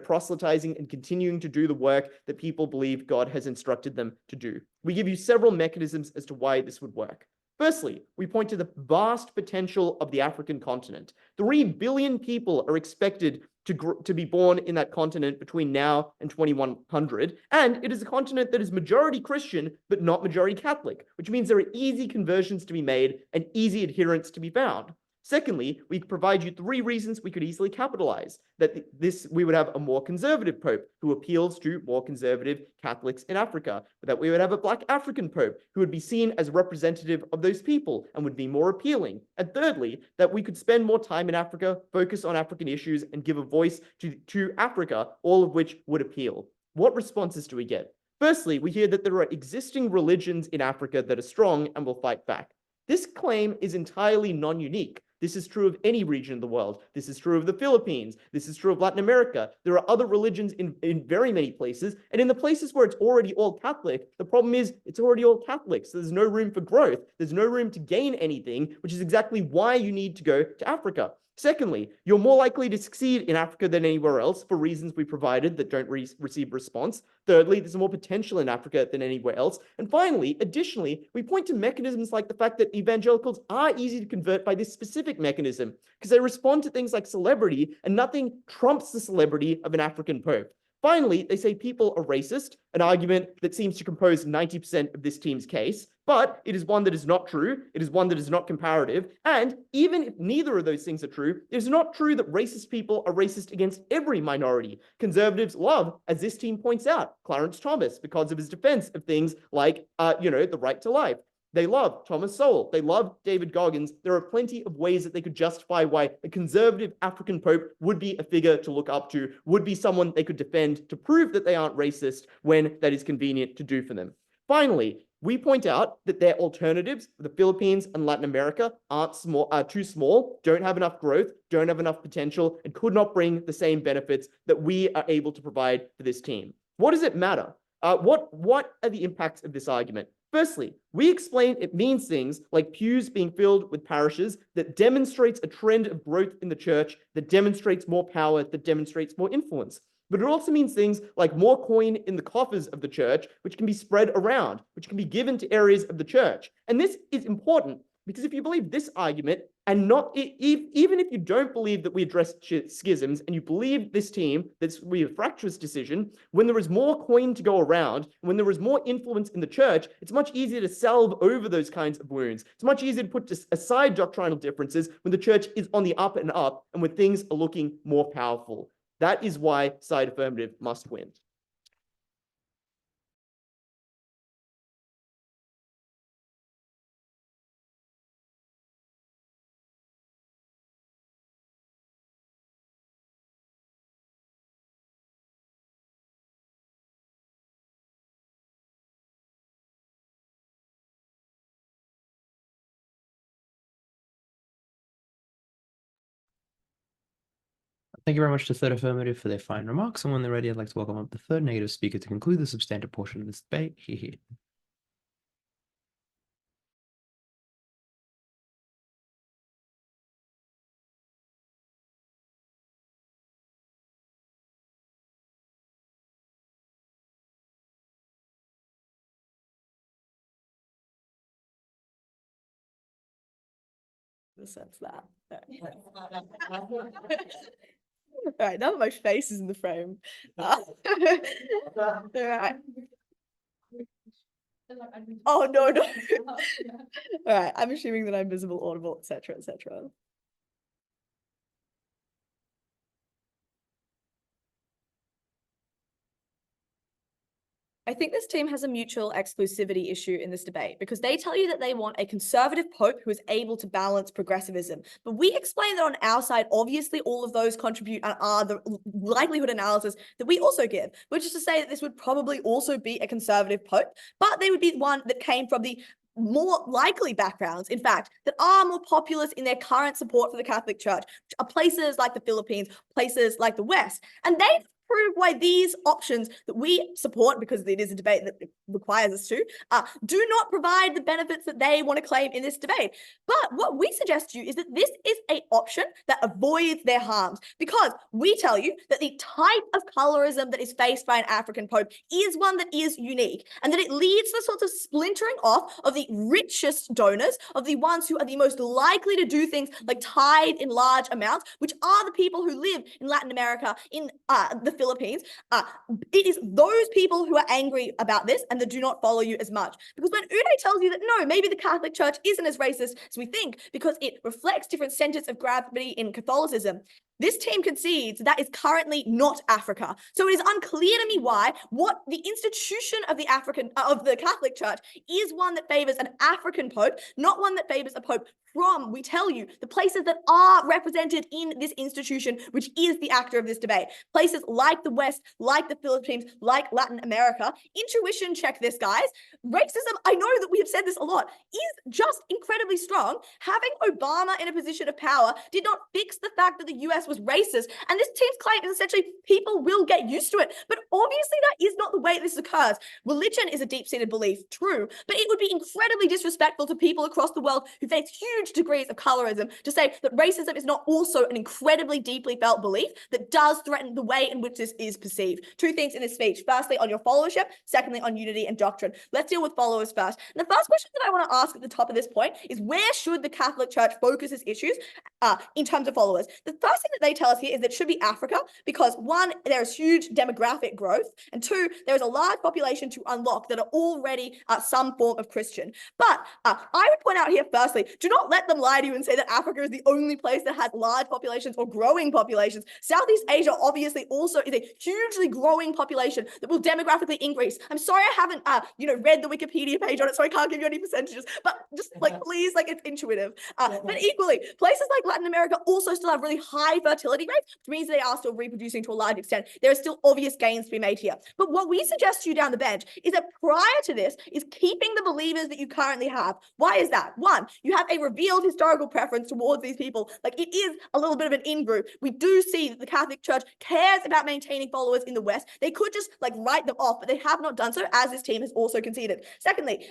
proselytizing and continuing to do the work that people believe God has instructed them to do. We give you several mechanisms as to why this would work. Firstly, we point to the vast potential of the African continent. 3 billion people are expected to be born in that continent between now and 2100, and it is a continent that is majority Christian but not majority Catholic, which means there are easy conversions to be made and easy adherents to be found. Secondly, we provide you 3 reasons we could easily capitalize. That we would have a more conservative pope who appeals to more conservative Catholics in Africa. That we would have a Black African pope who would be seen as representative of those people and would be more appealing. And thirdly, that we could spend more time in Africa, focus on African issues, and give a voice to Africa, all of which would appeal. What responses do we get? Firstly, we hear that there are existing religions in Africa that are strong and will fight back. This claim is entirely non-unique. This is true of any region of the world. This is true of the Philippines. This is true of Latin America. There are other religions in very many places. And in the places where it's already all Catholic, the problem is it's already all Catholic. So there's no room for growth. There's no room to gain anything, which is exactly why you need to go to Africa. Secondly, you're more likely to succeed in Africa than anywhere else for reasons we provided that don't receive response. Thirdly, there's more potential in Africa than anywhere else. And finally, additionally, we point to mechanisms like the fact that evangelicals are easy to convert by this specific mechanism because they respond to things like celebrity, and nothing trumps the celebrity of an African pope. Finally, they say people are racist, an argument that seems to compose 90% of this team's case, but it is one that is not true. It is one that is not comparative. And even if neither of those things are true, it is not true that racist people are racist against every minority. Conservatives love, as this team points out, Clarence Thomas because of his defense of things like, the right to life. They love Thomas Sowell. They love David Goggins. There are plenty of ways that they could justify why a conservative African pope would be a figure to look up to, would be someone they could defend to prove that they aren't racist when that is convenient to do for them. Finally, we point out that their alternatives, the Philippines and Latin America, are too small, don't have enough growth, don't have enough potential, and could not bring the same benefits that we are able to provide for this team. What does it matter? What are the impacts of this argument? Firstly, we explain it means things like pews being filled with parishes that demonstrates a trend of growth in the church, that demonstrates more power, that demonstrates more influence. But it also means things like more coin in the coffers of the church, which can be spread around, which can be given to areas of the church. And this is important because if you believe this argument, and even if you don't believe that we address schisms, and you believe this team, that we have fractious decision, when there is more coin to go around, when there is more influence in the church, it's much easier to salve over those kinds of wounds. It's much easier to put aside doctrinal differences when the church is on the up and up, and when things are looking more powerful. That is why side affirmative must win. Thank you very much to third affirmative for their fine remarks. And when they're ready, I'd like to welcome up the third negative speaker to conclude the substantive portion of this debate. Here. The sense that. All right, now that my face is in the frame. All right. Oh no. All right, I'm assuming that I'm visible, audible, etc., etc. I think this team has a mutual exclusivity issue in this debate because they tell you that they want a conservative pope who is able to balance progressivism. But we explain that on our side, obviously all of those contribute and are the likelihood analysis that we also give, which is to say that this would probably also be a conservative pope, but they would be one that came from the more likely backgrounds, in fact, that are more populous in their current support for the Catholic Church, which are places like the Philippines, places like the West. And they prove why these options that we support, because it is a debate that requires us to, do not provide the benefits that they want to claim in this debate. But what we suggest to you is that this is an option that avoids their harms, because we tell you that the type of colorism that is faced by an African pope is one that is unique, and that it leads to the sorts of splintering off of the richest donors, of the ones who are the most likely to do things like tithe in large amounts, which are the people who live in Latin America, in the Philippines, it is those people who are angry about this and that do not follow you as much. Because when Udai tells you that no, maybe the Catholic Church isn't as racist as we think because it reflects different centers of gravity in Catholicism, this team concedes that is currently not Africa. So it is unclear to me why what the institution of the Catholic Church is one that favors an African pope, not one that favors a pope from, we tell you, the places that are represented in this institution, which is the actor of this debate. Places like the West, like the Philippines, like Latin America. Intuition check this, guys. Racism, I know that we have said this a lot, is just incredibly strong. Having Obama in a position of power did not fix the fact that the US was racist. And this team's claim is essentially people will get used to it. But obviously that is not the way this occurs. Religion is a deep-seated belief, true, but it would be incredibly disrespectful to people across the world who face huge degrees of colorism to say that racism is not also an incredibly deeply felt belief that does threaten the way in which this is perceived. Two things in this speech. Firstly, on your followership. Secondly, on unity and doctrine. Let's deal with followers first. And the first question that I want to ask at the top of this point is where should the Catholic Church focus its issues in terms of followers? The first thing that they tell us here is that it should be Africa because one, there is huge demographic growth, and two, there is a large population to unlock that are already some form of Christian. But I would point out here, firstly, do not let them lie to you and say that Africa is the only place that has large populations or growing populations. Southeast Asia obviously also is a hugely growing population that will demographically increase. I'm sorry I haven't read the Wikipedia page on it, so I can't give you any percentages, but just please, it's intuitive. But equally, places like Latin America also still have really high fertility rates, which means they are still reproducing to a large extent. There are still obvious gains to be made here. But what we suggest to you down the bench is that prior to this is keeping the believers that you currently have. Why is that? One, you have a revealed historical preference towards these people. It is a little bit of an in-group. We do see that the Catholic Church cares about maintaining followers in the West. They could just write them off, but they have not done so, as this team has also conceded. Secondly,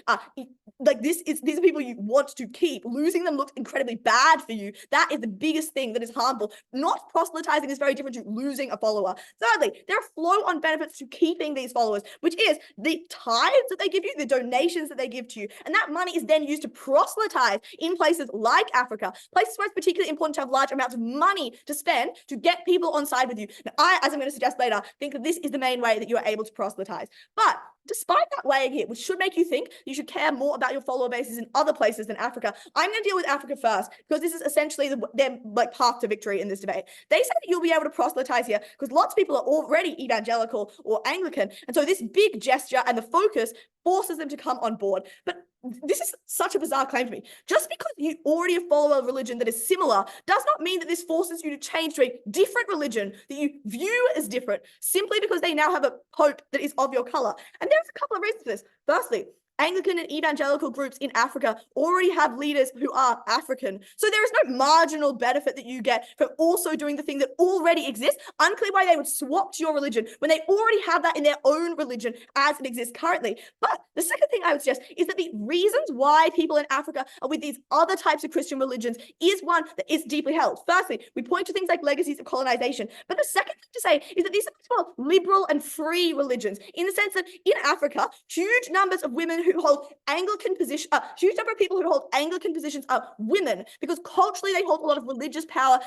these are people you want to keep. Losing them looks incredibly bad for you. That is the biggest thing that is harmful. Not proselytizing is very different to losing a follower. Thirdly, there are flow-on benefits to keeping these followers, which is the tithes that they give you, the donations that they give to you, and that money is then used to proselytize in places like Africa, places where it's particularly important to have large amounts of money to spend to get people on side with you. Now, I, as I'm going to suggest later, think that this is the main way that you are able to proselytize. But despite that weighing here, which should make you think you should care more about your follower bases in other places than Africa, I'm going to deal with Africa first because this is essentially their path to victory in this debate. They say that you'll be able to proselytize here because lots of people are already evangelical or Anglican, and so this big gesture and the focus forces them to come on board. But this is such a bizarre claim to me. Just because you already follow a religion that is similar does not mean that this forces you to change to a different religion that you view as different simply because they now have a pope that is of your color. And there's a couple of reasons for this. Firstly, Anglican and evangelical groups in Africa already have leaders who are African. So there is no marginal benefit that you get from also doing the thing that already exists. Unclear why they would swap to your religion when they already have that in their own religion as it exists currently. But the second thing I would suggest is that the reasons why people in Africa are with these other types of Christian religions is one that is deeply held. Firstly, we point to things like legacies of colonization. But the second thing to say is that these are liberal and free religions in the sense that in Africa, huge numbers of women who hold Anglican positions, huge number of people who hold Anglican positions are women because culturally they hold a lot of religious power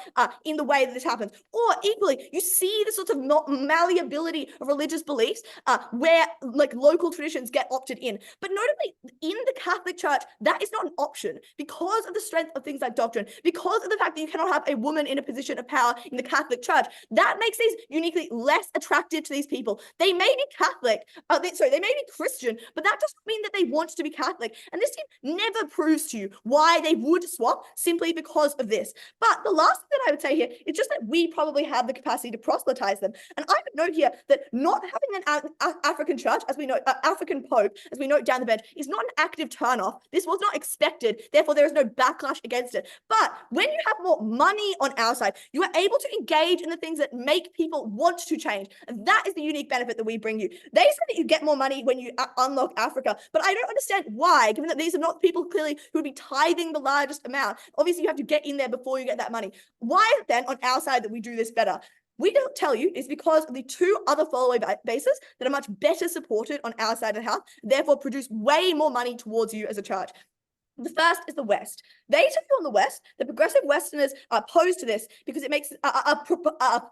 in the way that this happens. Or equally, you see the sorts of malleability of religious beliefs where local traditions get opted in. But notably, in the Catholic Church, that is not an option because of the strength of things like doctrine, because of the fact that you cannot have a woman in a position of power in the Catholic Church. That makes these uniquely less attractive to these people. They may be Catholic, they may be Christian, but that doesn't mean that they want to be Catholic. And this team never proves to you why they would swap simply because of this. But the last thing that I would say here is just that we probably have the capacity to proselytize them. And I would note here that not having an African church, as we know, African Pope, as we note down the bench, is not an active turnoff. This was not expected. Therefore, there is no backlash against it. But when you have more money on our side, you are able to engage in the things that make people want to change. And that is the unique benefit that we bring you. They say that you get more money when you unlock Africa, but I don't understand why, given that these are not people clearly who would be tithing the largest amount. Obviously, you have to get in there before you get that money. Why is it then on our side that we do this better? We don't tell you is because of the two other follower bases that are much better supported on our side of the house, therefore produce way more money towards you as a church. The first is the West. They tell you on the West, the progressive Westerners are opposed to this because it makes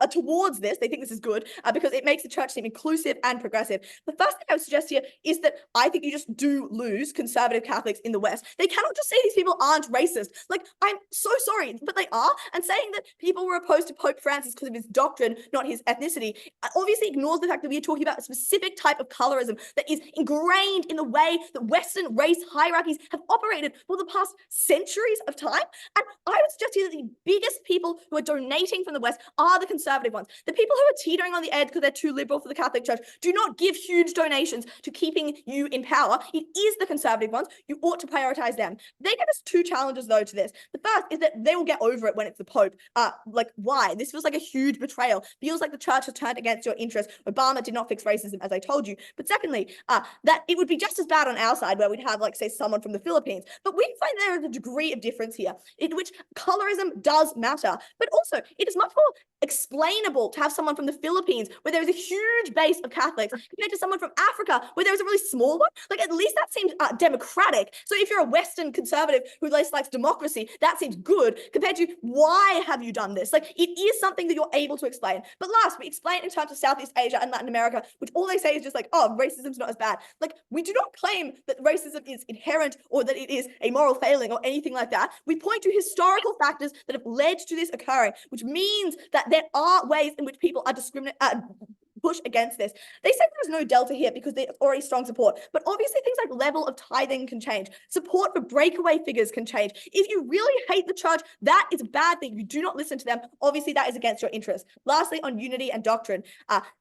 towards this. They think this is good because it makes the church seem inclusive and progressive. The first thing I would suggest here is that I think you just do lose conservative Catholics in the West. They cannot just say these people aren't racist. Like, I'm so sorry, but they are. And saying that people were opposed to Pope Francis because of his doctrine, not his ethnicity, obviously ignores the fact that we are talking about a specific type of colorism that is ingrained in the way that Western race hierarchies have operated for the past centuries of time. And I would suggest here that the biggest people who are donating from the West are the conservative ones. The people who are teetering on the edge because they're too liberal for the Catholic Church do not give huge donations to keeping you in power. It is the conservative ones. You ought to prioritize them. They give us two challenges, though, to this. The first is that they will get over it when it's the Pope. Like, why? This feels like a huge betrayal. Feels like the church has turned against your interests. Obama did not fix racism, as I told you. But secondly, that it would be just as bad on our side where we'd have, like, say, someone from the Philippines. But we find there is a degree of difference here in which colorism does matter. But also, it is much more explainable to have someone from the Philippines where there is a huge base of Catholics compared to someone from Africa where there is a really small one. Like, at least that seems democratic. So if you're a Western conservative who likes democracy, that seems good compared to why have you done this? Like, it is something that you're able to explain. But last, we explain in terms of Southeast Asia and Latin America, which all they say is just like, oh, racism's not as bad. Like, we do not claim that racism is inherent or that it is a moral failing or anything like that. We point to historical factors that have led to this occurring, which means that there are ways in which people are push against this. They say there's no delta here because there's already strong support, but obviously things like level of tithing can change. Support for breakaway figures can change. If you really hate the church, that is a bad thing. You do not listen to them. Obviously, that is against your interest. Lastly, on unity and doctrine,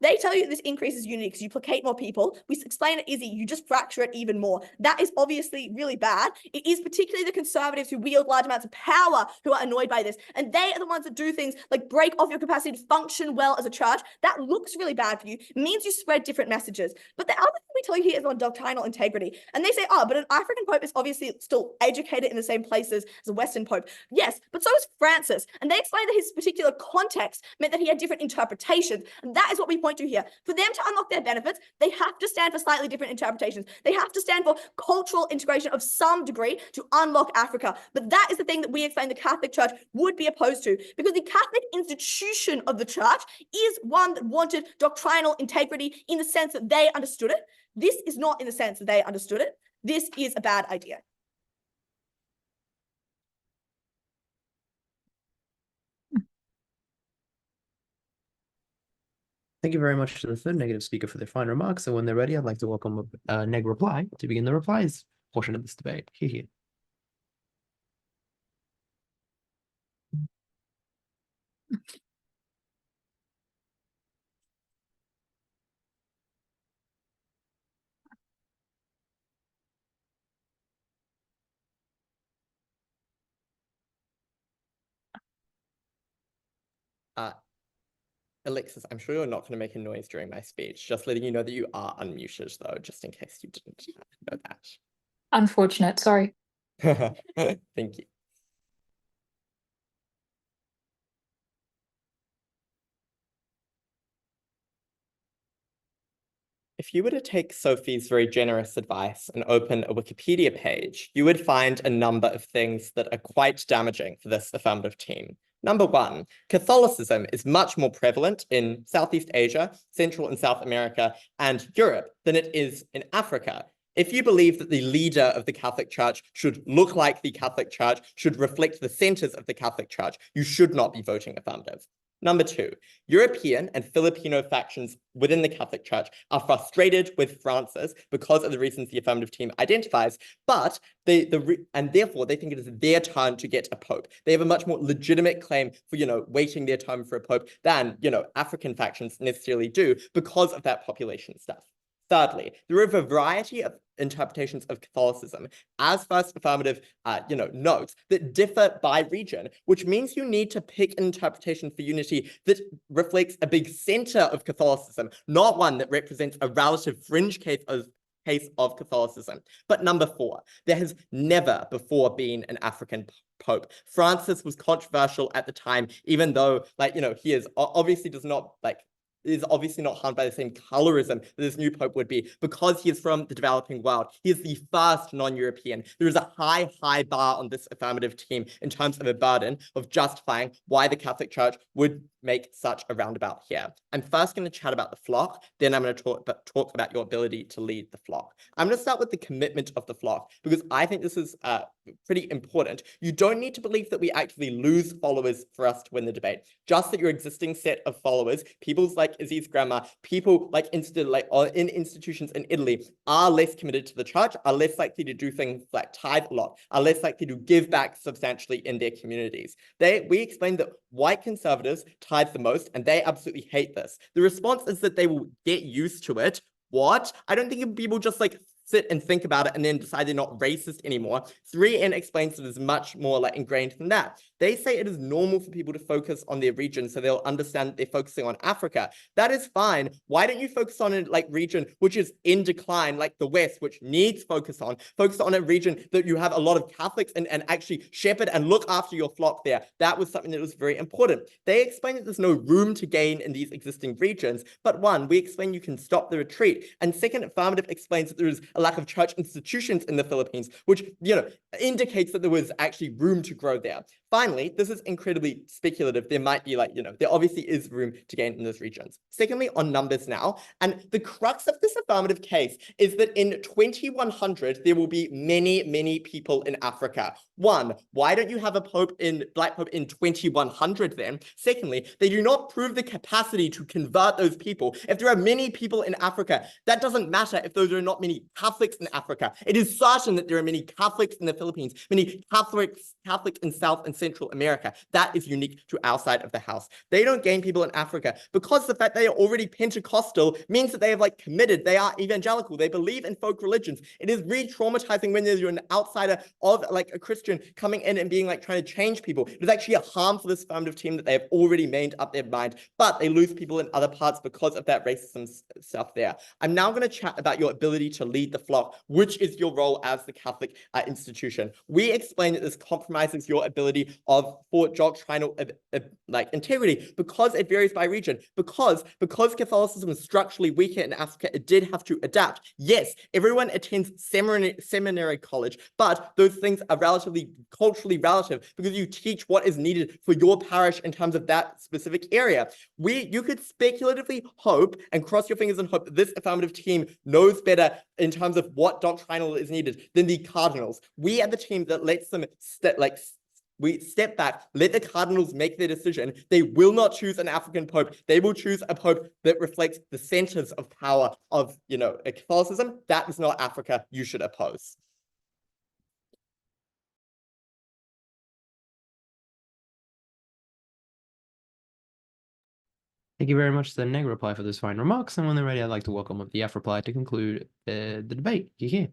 they tell you this increases unity because you placate more people. We explain it, Izzy, you just fracture it even more. That is obviously really bad. It is particularly the conservatives who wield large amounts of power who are annoyed by this, and they are the ones that do things like break off your capacity to function well as a church. That looks really bad for you. It means you spread different messages. But the other thing we tell you here is on doctrinal integrity. And they say, oh, but an African pope is obviously still educated in the same places as a Western pope. Yes, but so is Francis. And they explain that his particular context meant that he had different interpretations. And that is what we point to here. For them to unlock their benefits, they have to stand for slightly different interpretations. They have to stand for cultural integration of some degree to unlock Africa. But that is the thing that we explain the Catholic Church would be opposed to, because the Catholic institution of the church is one that wanted doctrinal integrity in the sense that they understood it. This is not in the sense that they understood it. This is a bad idea. Thank you very much to the third negative speaker for their fine remarks. And when they're ready, I'd like to welcome Neg Reply to begin the replies portion of this debate. Here. Alexis, I'm sure you're not going to make a noise during my speech. Just letting you know that you are unmuted, though, just in case you didn't know that. Unfortunate, sorry. Thank you. If you were to take Sophie's very generous advice and open a Wikipedia page, you would find a number of things that are quite damaging for this affirmative team. Number one, Catholicism is much more prevalent in Southeast Asia, Central and South America, and Europe than it is in Africa. If you believe that the leader of the Catholic Church should look like the Catholic Church, should reflect the centers of the Catholic Church, you should not be voting affirmative. Number two, European and Filipino factions within the Catholic Church are frustrated with Francis because of the reasons the affirmative team identifies, but and therefore they think it is their turn to get a pope. They have a much more legitimate claim for, waiting their time for a pope than, African factions necessarily do because of that population stuff. Thirdly, there are a variety of interpretations of Catholicism, as First Affirmative, notes, that differ by region, which means you need to pick an interpretation for unity that reflects a big center of Catholicism, not one that represents a relative fringe case of Catholicism. But number four, there has never before been an African pope. Francis was controversial at the time, even though, he is obviously does not is obviously not harmed by the same colorism that this new pope would be because he is from the developing world. He is the first non-European. There is a high, high bar on this affirmative team in terms of a burden of justifying why the Catholic Church would make such a roundabout here. I'm first going to chat about the flock, then I'm going to talk about your ability to lead the flock. I'm going to start with the commitment of the flock because I think this is pretty important. You don't need to believe that we actively lose followers for us to win the debate. Just that your existing set of followers, people like Izzy's grandma, people like in institutions in Italy, are less committed to the church, are less likely to do things like tithe a lot, are less likely to give back substantially in their communities. We explained that white conservatives tithe the most, and they absolutely hate this. The response is that they will get used to it. What? I don't think people just like sit and think about it and then decide they're not racist anymore. 3N explains it as much more like ingrained than that. They say it is normal for people to focus on their region so they'll understand that they're focusing on Africa. That is fine. Why don't you focus on a region which is in decline, like the West, which needs focus on a region that you have a lot of Catholics and actually shepherd and look after your flock there. That was something that was very important. They explain that there's no room to gain in these existing regions, but one, we explain you can stop the retreat. And second, Affirmative explains that there is a lack of church institutions in the Philippines, which, indicates that there was actually room to grow there. Finally, this is incredibly speculative. There might be there obviously is room to gain in those regions. Secondly, on numbers now, and the crux of this affirmative case is that in 2100, there will be many, many people in Africa. One, why don't you have a black pope in 2100 then? Secondly, they do not prove the capacity to convert those people. If there are many people in Africa, that doesn't matter if those are not many Catholics in Africa. It is certain that there are many Catholics in the Philippines, many Catholics in South and Central America. That is unique to our side of the house. They don't gain people in Africa because the fact they are already Pentecostal means that they have committed. They are evangelical. They believe in folk religions. It is re-traumatizing when you're an outsider of a Christian coming in and being trying to change people. It is actually a harm for this affirmative team that they have already made up their mind, but they lose people in other parts because of that racism stuff there. I'm now going to chat about your ability to lead the flock, which is your role as the Catholic institution. We explain that this compromises your ability for doctrinal integrity because it varies by region. Because Catholicism is structurally weaker in Africa, it did have to adapt. Yes, everyone attends seminary college, but those things are relatively culturally relative because you teach what is needed for your parish in terms of that specific area. You could speculatively hope and cross your fingers and hope that this affirmative team knows better in terms of what doctrinal is needed than the cardinals. We are the team that lets them we step back, let the cardinals make their decision. They will not choose an African pope. They will choose a pope that reflects the centers of power of, Catholicism. That is not Africa. You should oppose. Thank you very much to the neg reply for those fine remarks. And when they're ready, I'd like to welcome up the F reply to conclude the debate. You hear?